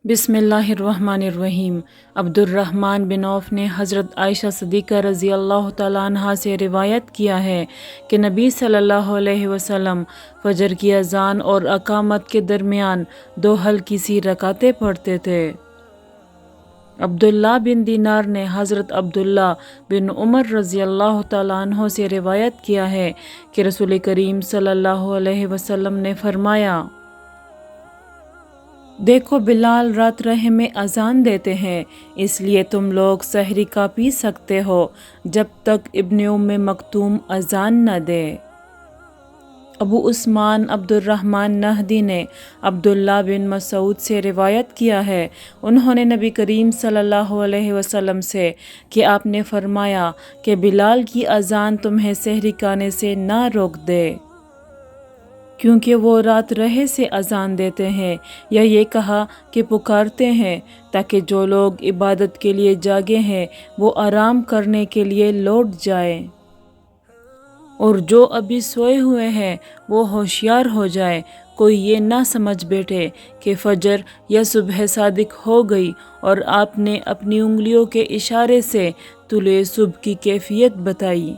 बिस्मिल्लाहिर्रहमानिर्रहीम। Abdurrahman bin of ने हज़रत आयशा सिद्दीक़ा रज़ी अल्लाह तआला अन्हा से रिवायत किया है कि नबी सल्लल्लाहु अलैहि वसल्लम फ़जर की अज़ान और अक़ामत के दरमियान 2 हल्की सी रकातें पढ़ते थे। अब्दुल्ला बिन दीनार ने हज़रत अब्दुल्ला बिन उमर रज़ी अल्लाह तआला अन्हो से रिवायत किया है कि रसूल करीम सल्लल्लाहु अलैहि वसल्लम ने फरमाया, देखो बिलाल रात रहे में अजान देते हैं, इसलिए तुम लोग सहरी का पी सकते हो जब तक इब्न उम्मे मक्तूम अजान न दे। अबू उस्मान अब्दुर्रहमान नहदी ने अब्दुल्ला बिन मसूद से रिवायत किया है, उन्होंने नबी करीम सल्लल्लाहु अलैहि वसल्लम से कि आपने फरमाया कि बिलाल की अजान तुम्हें सहरी खाने से ना रोक दे, क्योंकि वो रात रहे से अजान देते हैं, या ये कहा कि पुकारते हैं ताकि जो लोग इबादत के लिए जागे हैं वो आराम करने के लिए लौट जाएं, और जो अभी सोए हुए हैं वो होशियार हो जाए, कोई ये ना समझ बैठे कि फजर या सुबह सादिक हो गई और आपने अपनी उंगलियों के इशारे से तुले सुबह की कैफियत बताई।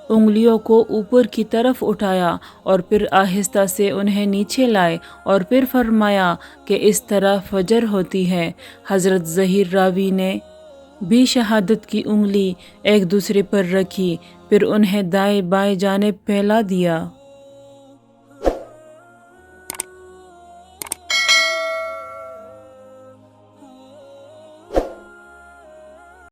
उंगलियों को ऊपर की तरफ उठाया और फिर आहिस्ता से उन्हें नीचे लाए और फिर फरमाया कि इस तरह फजर होती है। हज़रत ज़हीर रावी ने भी शहादत की उंगली एक दूसरे पर रखी, फिर उन्हें दाएं बाएं जानिब फैला दिया।